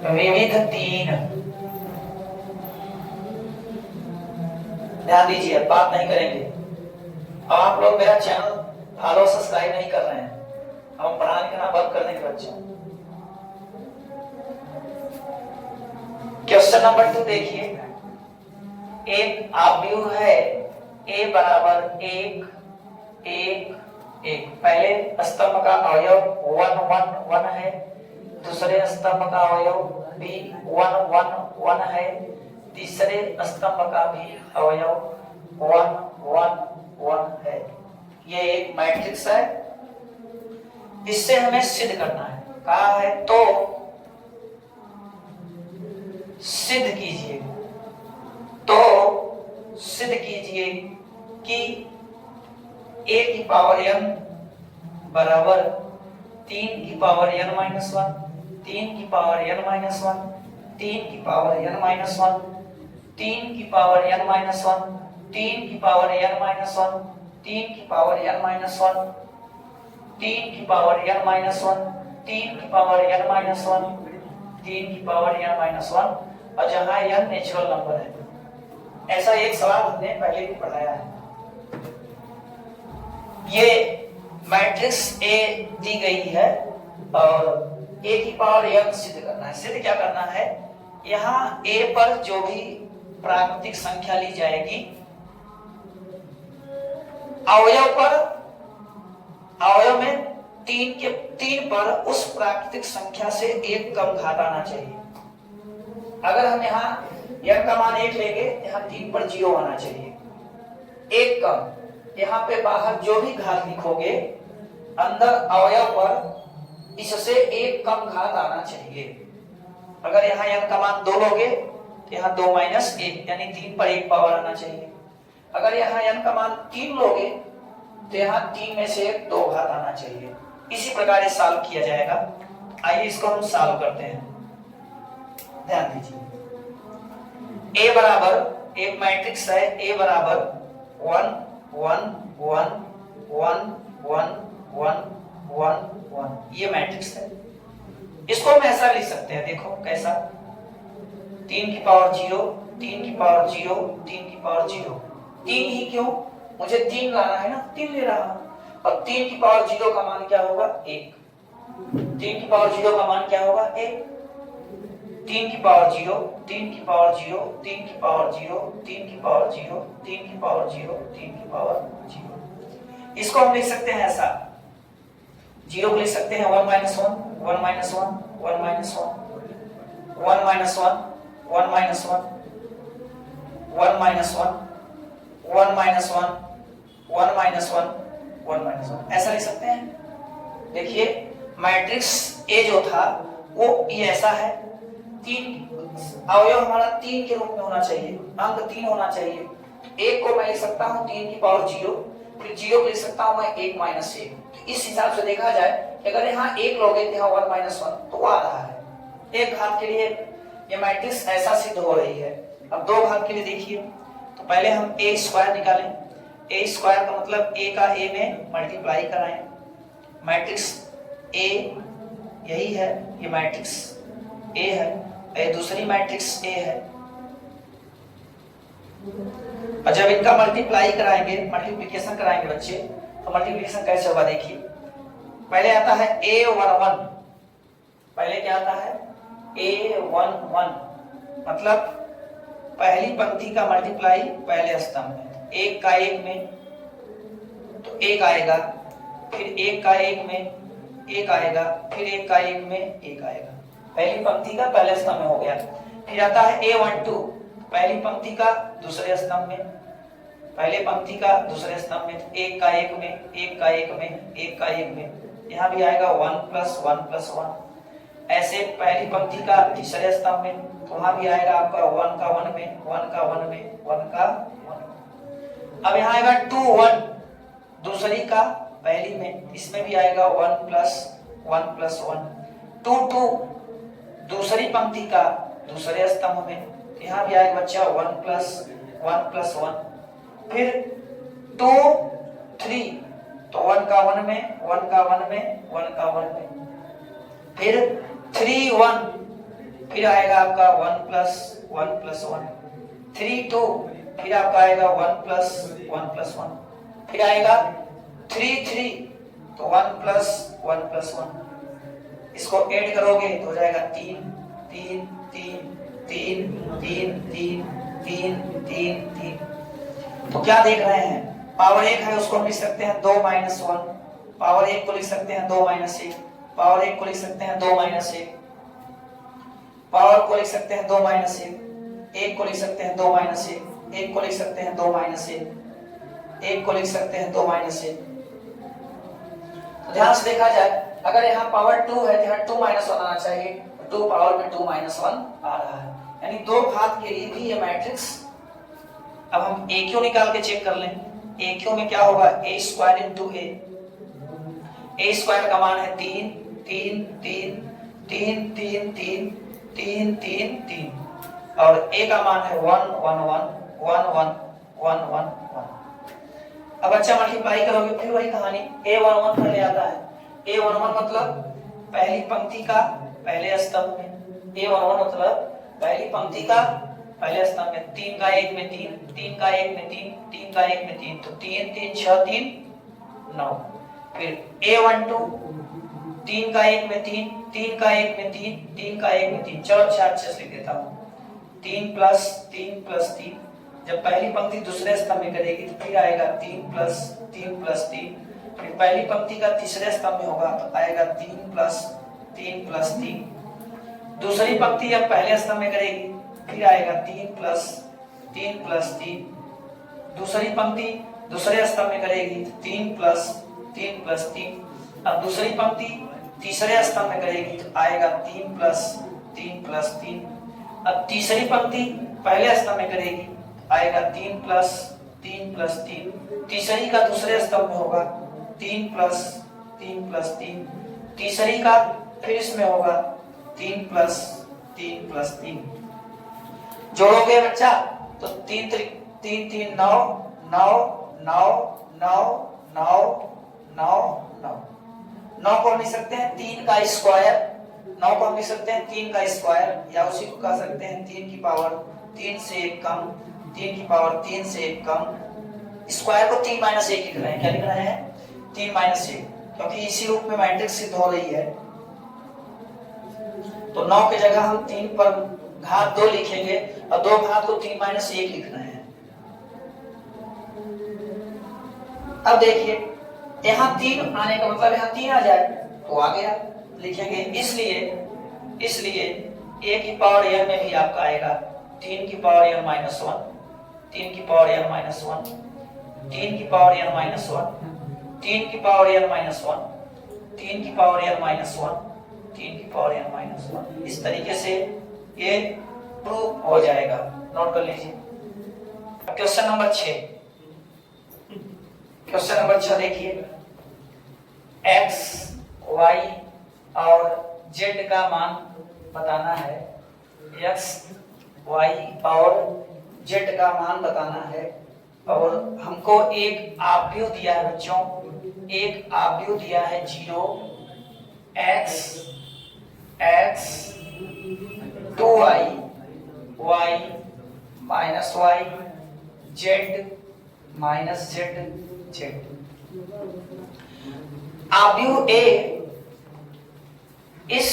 विविध 3। ध्यान दीजिए, बात नहीं करेंगे। अब आप लोग मेरा चैनल फॉलो सब्सक्राइब नहीं कर रहे हैं, हम पढ़ाने के नाम बंद कर देंगे बच्चों। क्वेश्चन नंबर 2 देखिए। एक आव्यूह है a बराबर 1 1 1। पहले स्तंभ का अवयव 1 1 1 है, दूसरे स्तंभ का अवयव भी 1 1 1 है, तीसरे स्तंभ का भी अवयव 1 1 1 है। ये एक मैट्रिक्स है, इससे हमें सिद्ध करना है। कहा है तो सिद्ध कीजिए, तो सिद्ध कीजिए कि a की पावर n बराबर 3 की पावर n माइनस 1, 3 की पावर n माइनस 1, 3 की पावर n माइनस 1, 3 की पावर n माइनस 1, 3 की पावर n माइनस 1, 3 की पावर n माइनस 1, 3 की पावर n माइनस 1, 3 की पावर n माइनस 1, 3 की पावर n माइनस 1, और जहां n नेचुरल नंबर है। ऐसा एक सवाल हमने पहले भी पढ़ाया है। ये मैट्रिक्स A दी गई है और A की पावर n सिद्ध करना है। सिद्ध क्या करना है, यहाँ A पर जो भी प्राकृतिक संख्या ली जाएगी, अवयव में 3 पर उस प्राकृतिक संख्या से एक कम घात आना चाहिए। अगर हम यहाँ n का मान 1 लेंगे, यहाँ 3 पर 0 आना चाहिए, एक कम। यहाँ पे बाहर जो भी घात लिखोगे, अंदर अवयव पर इससे एक कम घात आना चाहिए। अगर यहाँ n का मान 2 लोगे तो यहाँ 2 माइनस 1 यानी 3 पर 1 पावर आना चाहिए। अगर यहाँ n का मान 3 लोगे तो यहाँ 3 में से 2 घात आना चाहिए। इसी प्रकार ये सॉल्व किया जाएगा। आइए इसको हम सॉल्व करते हैं। ध्यान दीजिए, A बराबर एक मैट्रिक्स है, A बराबर 1 1 1 1 1 1 1 1, ये मैट्रिक्स है। इसको हम ऐसा लिख सकते हैं, देखो कैसा, 3 की पावर 0, 3 की पावर 0, 3 की पावर 0। 3 ही क्यों, मुझे 3 लाना है ना, 3 ले रहा हूं। अब 3 की पावर 0 का मान क्या होगा, 1। 3 की पावर 0 का मान क्या होगा, 1। 3 की पावर 0, 3 की पावर 0, 3 की पावर 0, 3 की पावर 0, 3 की पावर 0, 3 की पावर 0। इसको हम लिख सकते हैं ऐसा, 0 को लिख सकते हैं 1 minus 1, 1 minus 1, 1 minus 1, 1 minus 1, 1 minus 1, 1 minus 1, 1 minus 1, 1 minus 1, 1 minus 1, ऐसा लिख सकते हैं। देखिए मैट्रिक्स A जो था वो ये ऐसा है, 3 अवयव हमारा 3 के रूप में होना चाहिए, अंक 3 होना चाहिए। 1 को मैं लिख सकता हूँ 3 की पावर 0, फिर 0 को लिख सकता हूँ मैं 1 माइनस 1। तो इस हिसाब से देखा जाए कि अगर यहाँ 1 लोगे तो यहाँ 1 माइनस 1 तो आ रहा है। एक घात के लिए ये मैट्रिक्स ऐसा सिद्ध हो रही है। अब 2 घात के लिए देखिए, तो पहले हम a स्क्वायर निकालें। a स्क्वायर का मतलब a का a में मल्टीप्लाई कराएं। मैट्रिक्स A यही है, ये मैट्रिक्स A है, ये दूसरी मैट्रिक्स A है। और जब इनका मल्टीप्लाई कराएंगे, मल्टीप्लिकेशन कराएंगे बच्चे, तो मल्टीप्लिकेशन कैसे होगा देखिए। पहले आता है A11, पहले क्या आता है A11, मतलब पहली पंक्ति का मल्टीप्लाई पहले स्तंभ में, 1 का 1 में तो 1 आएगा, फिर 1 का 1 में 1 आएगा, फिर 1 का 1 में 1 आएगा। पहली पंक्ति का पहले स्तंभ में हो गया। फिर आता है A12, पहली पंक्ति का दूसरे स्तंभ में, पहले पंक्ति का दूसरे स्तंभ में, 1 का 1 में 1 का 1 में 1 का 1 में, यहाँ भी आएगा 1 प्लस 1 प्लस 1। ऐसे पहली पंक्ति का तीसरे स्तंभ में, तो वहां भी आएगा आपका 1 का 1 में 1 का 1 में 1 का 1। अब यहाँ आएगा 2 1 दूसरी का पहली में, इसमें भी आएगा 1 प्लस 1 प्लस 1। 2 2 दूसरी पंक्ति का दूसरे स्तंभ में, यहाँ भी आएगा बच्चा 1 प्लस 1 प्लस 1। फिर 2 3 तो 1 का 1 में 1 का 1 में 1 का 1 में। फिर 3 1 फिर आएगा आपका 1 प्लस 1 प्लस 1, 3 2, फिर आपका आएगा 1 प्लस 1 प्लस 1, फिर आएगा 3 3, तो 1 प्लस 1 प्लस 1, इसको ऐड करोगे तो हो जाएगा 3 3 3 3 3 3 3 3 3। तो क्या देख रहे हैं, पावर 1 है उसको हम लिख सकते हैं 2 माइनस 1, पावर 1 को लिख सकते हैं 2 माइनस 1, पावर 1 को लिख सकते हैं 2 माइनस 1, पावर को लिख सकते हैं 2 माइनस 1, 1 को लिख सकते हैं 2 माइनस 1, 1 को लिख सकते हैं 2 माइनस 1, 1 को लिख सकते हैं 2 माइनस 1। तो ध्यान से देखा जाए, अगर यहाँ पावर 2 है तो यहाँ 2 माइनस 1 आना चाहिए, 2 पावर में 2 माइनस 1 आ रहा है, यानी दो घात के लिए भी ये मैट्रिक्स। अब हम ए क्यू निकाल के चेक कर लें, ए क्यू में क्या होगा, ए स्क्वायर इंटू ए स्क्वायर का मान है 3 3 3 3 3 3 3 3 3, और ए का मान है 1 1 1 1 1 1 1 1। अब अच्छा मल्टीप्लाई करोगे फिर वही कहानी, a11 पहले आता है, a11 मतलब पहली पंक्ति का पहले स्तंभ में, a11 मतलब पहली पंक्ति का पहले स्तंभ में, 3 का 1 में 3, 3 का 1 में 3, 3 का 1 में 3, तो 3 3 6 3 9। फिर a12 3 का 1 में 3, 3 का 1 में 3, 3 का 1 में 3, चलो अच्छा अच्छे से लिख देता हूँ, 3 प्लस 3 प्लस 3, जब पहली पंक्ति दूसरे स्तंभ में करेगी तो फिर आएगा 3 प्लस 3 प्लस 3, फिर पहली पंक्ति का तीसरे स्तंभ में होगा तो आएगा 3 प्लस 3 प्लस 3, दूसरी पंक्ति जब पहले स्तंभ में करेगी फिर आएगा 3 प्लस 3 प्लस 3, दूसरी पंक्ति दूसरे स्तंभ में करेगी 3 प्लस 3 प्लस 3, अब दूसरी पंक्ति तीसरे स्तंभ में करेगी तो आएगा 3 प्लस 3 प्लस 3, अब तीसरी पंक्ति पहले स्तंभ में करेगी आएगा 3 प्लस 3 प्लस 3, तीसरी का दूसरे स्तंभ में होगा 3 प्लस 3 प्लस 3, तीसरी का फिर इसमें होगा 3 प्लस 3 प्लस 3, जोड़ोगे बच्चा तो 3 3 3 9 9 9 9 9 9 9, 9 को हम लिख सकते हैं 3 का स्क्वायर, 9 को हम लिख सकते हैं 3 का स्क्वायर, या उसी को कह सकते हैं 3 की पावर 3 से 1 कम, 3 की पावर 3 से 1 कम, स्क्वायर को 3 माइनस 1 लिख रहे हैं, क्या लिख रहे हैं 3 माइनस 1, क्योंकि इसी रूप में मैट्रिक्स सिद्ध हो रही है। तो 9 की जगह हम 3 पर घात 2 लिखेंगे और 2 घात को 3 माइनस 1 लिख रहे हैं। अब देखिए यहाँ 3 आने का मतलब यहाँ 3 आ जाए तो आ गया, लिखेंगे, इसलिए a की पावर n में भी आपका आएगा 3 की पावर n माइनस 1, 3 की पावर n माइनस 1, 3 की पावर n माइनस 1, 3 की पावर n माइनस 1, 3 की पावर n माइनस 1, 3 की पावर n माइनस 1, इस तरीके से ये प्रूव हो जाएगा। नोट कर लीजिए। क्वेश्चन नंबर 6, क्वेश्चन नंबर 6 देखिए, x, y और z का मान बताना है, x, y और z का मान बताना है, और हमको एक आव्यूह दिया है बच्चों, एक आव्यूह दिया है 0 x x 2y y minus y z minus z z। आव्यूह A इस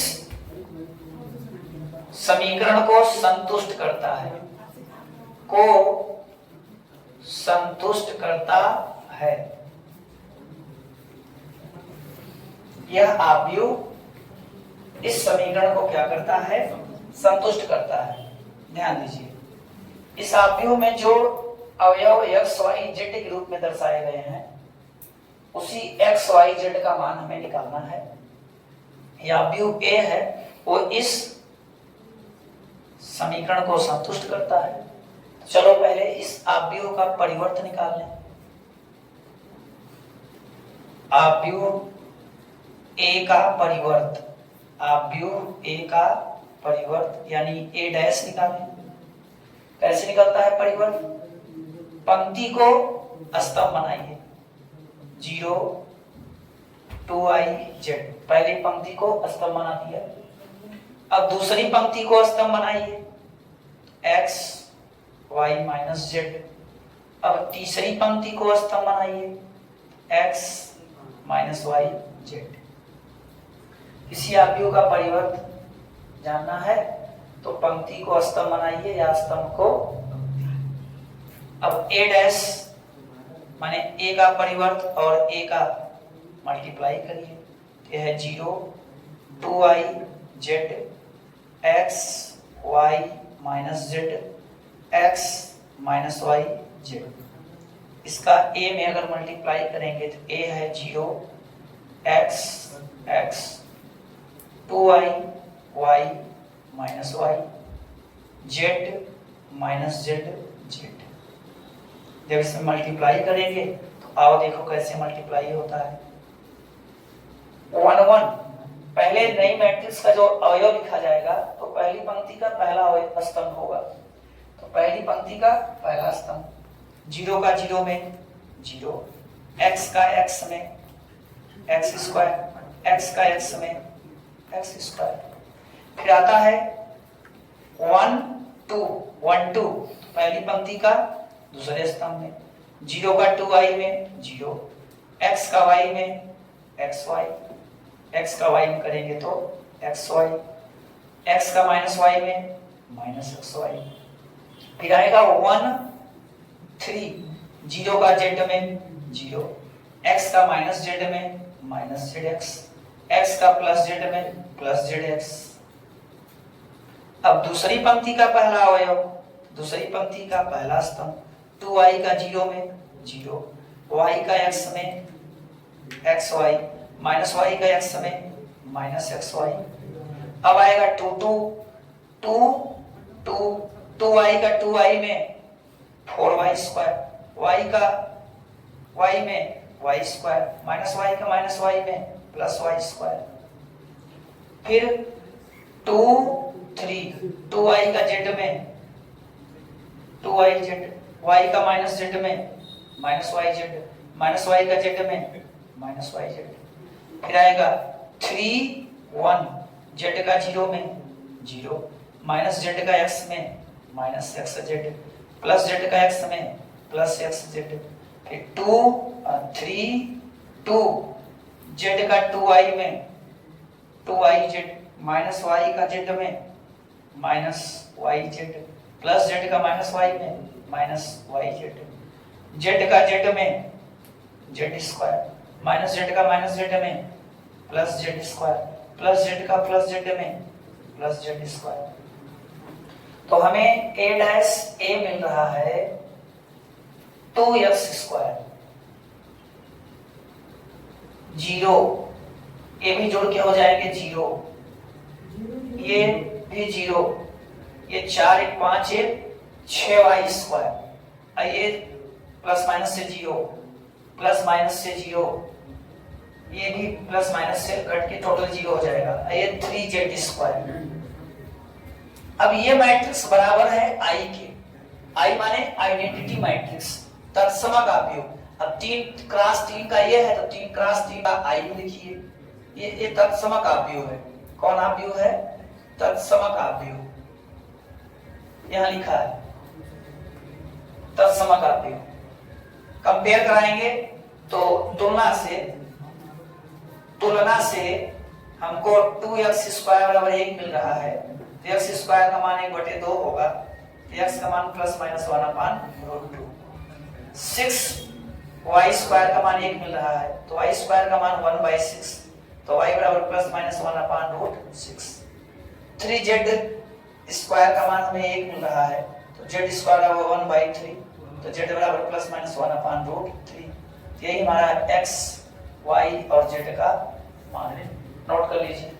समीकरण को संतुष्ट करता है, को संतुष्ट करता है। यह आव्यूह इस समीकरण को क्या करता है, संतुष्ट करता है। ध्यान दीजिए, इस आव्यूह में जो अवयव x y z के रूप में दर्शाए गए हैं, उसी x y z का मान हमें निकालना है। यह आव्यूह A है, वो इस समीकरण को संतुष्ट करता है। चलो पहले इस आव्यूह का परिवर्त निकाल लें। आव्यूह A का परिवर्त, आव्यूह A का परिवर्त यानी A डैश निकालें। कैसे निकलता है परिवर्त? पंक्ति को स्तंभ बनाइए, 0 2i z, पहली पंक्ति को स्तंभ बना दिया, अब दूसरी पंक्ति को स्तंभ बनाइए, x y माइनस जेड। अब तीसरी पंक्ति को स्तंभ बनाइए, x माइनस वाई जेड। इसी आव्यूह का परिवर्त जानना है तो पंक्ति को स्तंभ बनाइए या स्तंभ को। अब a डैश माने a का परिवर्त और a का मल्टीप्लाई करिए, यह है 0 2i z x y minus Z x minus Y Z. इसका a में अगर मल्टीप्लाई करेंगे तो a है 0 x x 2i y minus Y z minus Z Z. जब इसमें मल्टीप्लाई करेंगे तो आओ देखो कैसे मल्टीप्लाई होता है। 1 1 पहले नई मैट्रिक्स का जो अवयव लिखा जाएगा तो पहली पंक्ति का पहला अवयव स्तंभ होगा, तो पहली पंक्ति का पहला स्तंभ 0 का 0 में 0, x का x में x स्क्वायर, x का x में x स्क्वायर। फिर आता है 1 2 1 2 पहली पंक्ति का दूसरे स्तंभ में 0 का 2i में 0, x का y में xy, x का y में करेंगे तो xy, x का माइनस y में माइनस xy। फिर आएगा 1 3 0 का z में 0, x का माइनस z में माइनस zx, x का प्लस z में प्लस zx। अब दूसरी पंक्ति का पहला अवयव, दूसरी पंक्ति का पहला स्तंभ 2i का 0 में 0, y का x में xy माइनस y का x में माइनस xy। अब आएगा 2 2 2 2 2i का 2i में 4y स्क्वायर, y का y में y स्क्वायर माइनस y का माइनस y में प्लस y स्क्वायर। फिर 2 3 2i का z में 2i z, y का माइनस z में minus y z, minus y का z में माइनस y z। फिर आएगा 3 1 z का 0 में 0, माइनस z का x में minus x z, plus z का x में प्लस x z। फिर 2 3 2 z का 2i में 2i z, माइनस y का z में minus y z, plus z का माइनस y में माइनस y z, z का z में z स्क्वायर, माइनस z का माइनस z में plus z square, plus z का प्लस z में प्लस z स्क्वायर। तो हमें a डैश a मिल रहा है 2x स्क्वायर 0, ये भी जोड़ के हो जाएंगे 0, ये भी 0, ये 4 1 5 6y स्क्वायर, ये प्लस माइनस से 0 प्लस माइनस से 0, ये भी प्लस माइनस से कट के टोटल 0 हो जाएगा, ये 3z स्क्वायर। अब ये मैट्रिक्स बराबर है I के, I माने आइडेंटिटी मैट्रिक्स, तत्समक आव्यूह। अब 3 क्रॉस 3 का ये है तो 3 क्रॉस 3 का I लिखिए, ये तत्समक आव्यूह है। कौन आव्यूह है? तत्समक आव्यूह, यहां लिखा है तत्समक आव्यूह। कंपेयर कराएंगे तो तुलना से हमको 2x स्क्वायर बराबर 1 मिल रहा है, तो x स्क्वायर का मान 1/2 होगा, x का मान प्लस माइनस 1/√2। 6y स्क्वायर का मान 1 मिल रहा है तो y स्क्वायर का मान 1/6, तो y बराबर प्लस माइनस 1/√6। 3z स्क्वायर का मान हमें 1 मिल रहा है तो z स्क्वायर बराबर 1/3, तो z बराबर प्लस माइनस 1/√3। यही हमारा x y और z का मान है, नोट कर लीजिए।